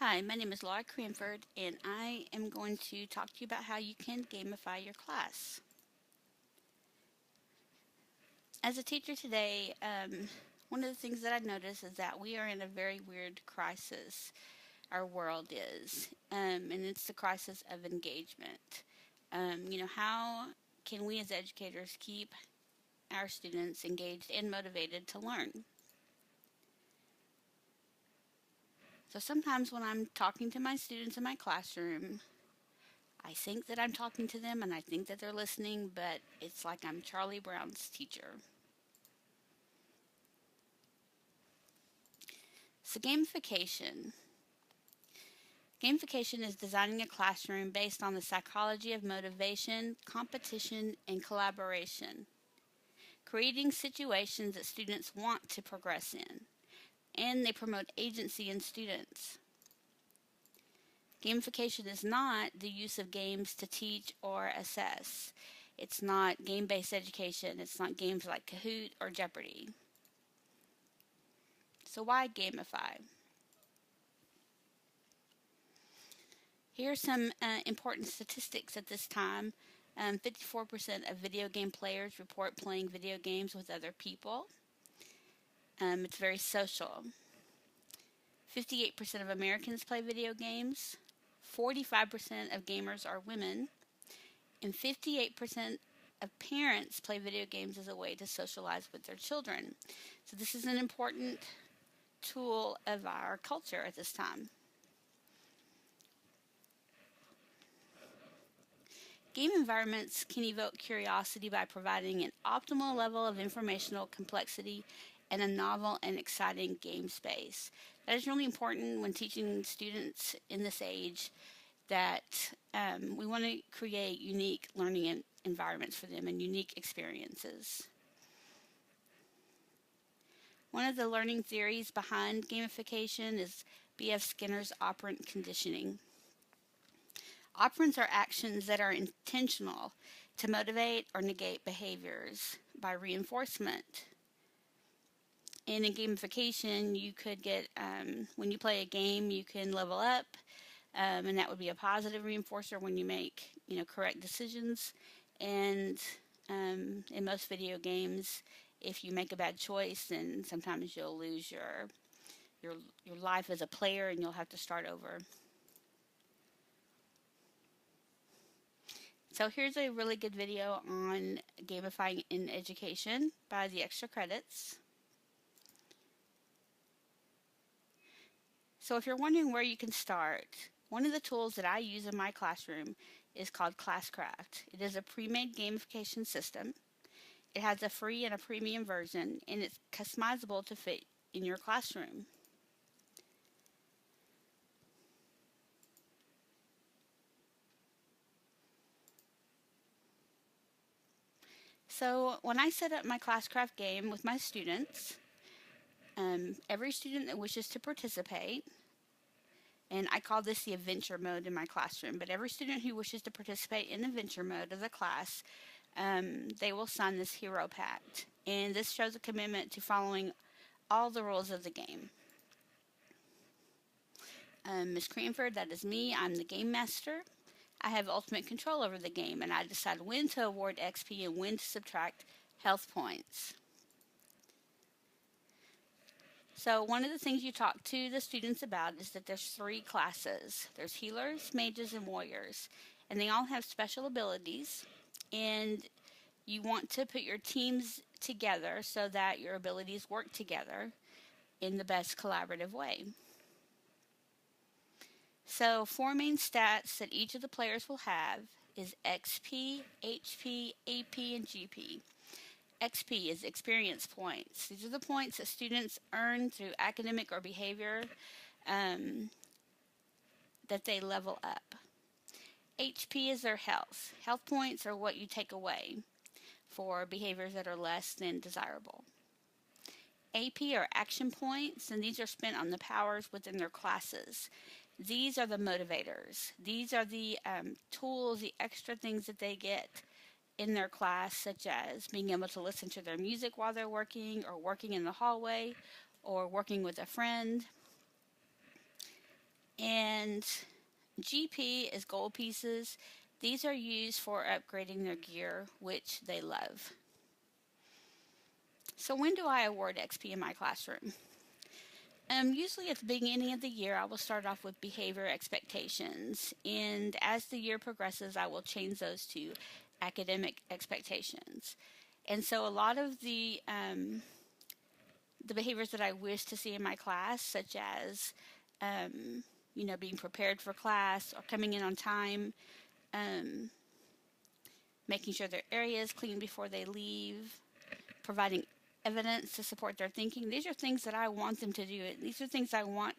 Hi, my name is Laura Cranford, and I am going to talk to you about how you can gamify your class. As a teacher today, one of the things that I notice is that we are in a very weird crisis. Our world is, and it's the crisis of engagement. How can we as educators keep our students engaged and motivated to learn? So sometimes when I'm talking to my students in my classroom, I think that I'm talking to them and I think that they're listening, but it's like I'm Charlie Brown's teacher. So, gamification. Gamification is designing a classroom based on the psychology of motivation, competition, and collaboration, creating situations that students want to progress in, and they promote agency in students. Gamification is not the use of games to teach or assess. It's not game-based education. It's not games like Kahoot or Jeopardy! So why gamify? Here are some important statistics at this time. 54% of video game players report playing video games with other people. It's very social. 58% of Americans play video games. 45% of gamers are women. And 58% of parents play video games as a way to socialize with their children. So this is an important tool of our culture at this time. Game environments can evoke curiosity by providing an optimal level of informational complexity and a novel and exciting game space. That is really important when teaching students in this age that we want to create unique learning environments for them and unique experiences. One of the learning theories behind gamification is B.F. Skinner's operant conditioning. Operants are actions that are intentional to motivate or negate behaviors by reinforcement. And in gamification, you could get, when you play a game, you can level up, and that would be a positive reinforcer when you make, correct decisions. And in most video games, if you make a bad choice, then sometimes you'll lose your life as a player and you'll have to start over. So here's a really good video on gamifying in education by the Extra Credits. So if you're wondering where you can start, one of the tools that I use in my classroom is called classcraft. It is a pre-made gamification system. It has a free and a premium version, and it's customizable to fit in your classroom. So when I set up my classcraft game with my students, every student that wishes to participate, and I call this the adventure mode in my classroom, but every student who wishes to participate in the adventure mode of the class, they will sign this hero pact. And this shows a commitment to following all the rules of the game. Ms. Cranford, that is me. I'm the game master. I have ultimate control over the game, and I decide when to award XP and when to subtract health points. So one of the things you talk to the students about is that there's 3 classes. There's healers, mages, and warriors. And they all have special abilities. And you want to put your teams together so that your abilities work together in the best collaborative way. So 4 main stats that each of the players will have is XP, HP, AP, and GP. XP is experience points. These are the points that students earn through academic or behavior that they level up. HP is their health. Health points are what you take away for behaviors that are less than desirable. AP are action points, and these are spent on the powers within their classes. These are the motivators. These are the tools, the extra things that they get in their class, such as being able to listen to their music while they're working, or working in the hallway, or working with a friend. And GP is gold pieces. These are used for upgrading their gear, which they love. So when do I award XP in my classroom? Usually at the beginning of the year, I will start off with behavior expectations, and as the year progresses, I will change those to academic expectations. And so a lot of the behaviors that I wish to see in my class, such as being prepared for class or coming in on time, um, making sure their area is clean before they leave, providing evidence to support their thinking. These are things that I want them to do. These are things I want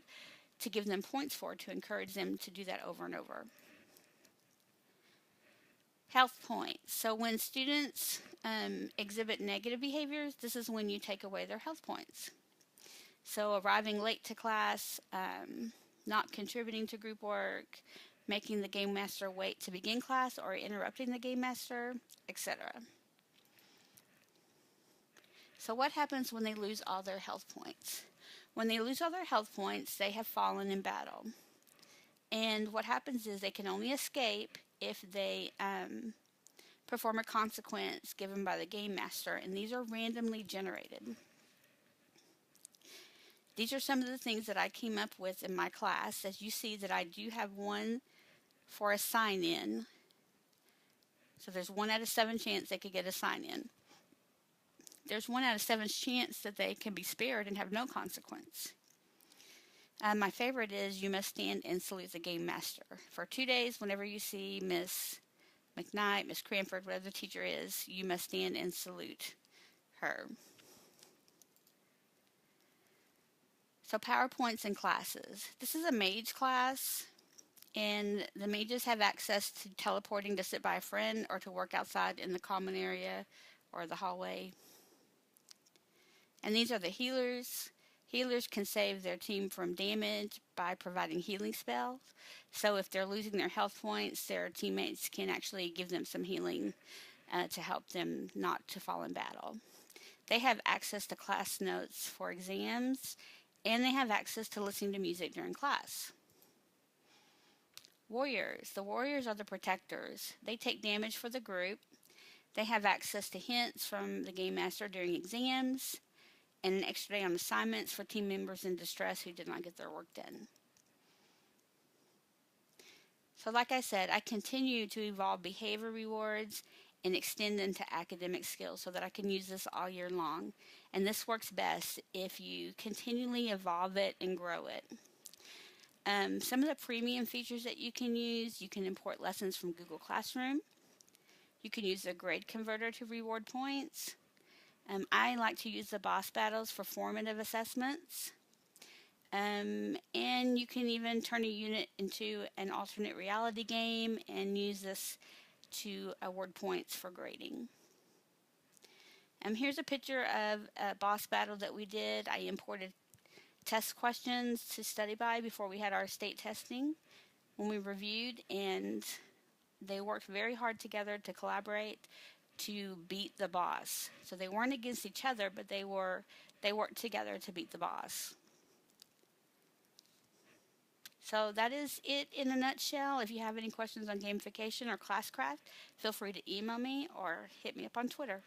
to give them points for, to encourage them to do that over and over. Health points. So when students exhibit negative behaviors, this is when you take away their health points. So arriving late to class, not contributing to group work, making the game master wait to begin class, or interrupting the game master, etc. So what happens when they lose all their health points? When they lose all their health points, they have fallen in battle. And what happens is they can only escape if they perform a consequence given by the game master, and these are randomly generated. These are some of the things that I came up with in my class. As you see that I do have one for a sign-in. So there's 1 out of 7 chance they could get a sign-in. There's 1 out of 7 chance that they can be spared and have no consequence. My favorite is you must stand and salute the game master. For 2 days, whenever you see Miss McKnight, Miss Cranford, whatever the teacher is, you must stand and salute her. So PowerPoints and classes. This is a mage class, and the mages have access to teleporting to sit by a friend or to work outside in the common area or the hallway. And these are the healers. Healers can save their team from damage by providing healing spells. So if they're losing their health points, their teammates can actually give them some healing to help them not to fall in battle. They have access to class notes for exams, and they have access to listening to music during class. Warriors. The warriors are the protectors. They take damage for the group. They have access to hints from the game master during exams, and an extra day on assignments for team members in distress who did not get their work done. So like I said, I continue to evolve behavior rewards and extend them to academic skills so that I can use this all year long. And this works best if you continually evolve it and grow it. Some of the premium features that you can use, you can import lessons from Google Classroom. You can use the grade converter to reward points. I like to use the boss battles for formative assessments. And you can even turn a unit into an alternate reality game and use this to award points for grading. Here's a picture of a boss battle that we did. I imported test questions to study by before we had our state testing when we reviewed, and they worked very hard together to collaborate to beat the boss. So they weren't against each other, but they worked together to beat the boss. So that is it in a nutshell. If you have any questions on gamification or classcraft, feel free to email me or hit me up on Twitter.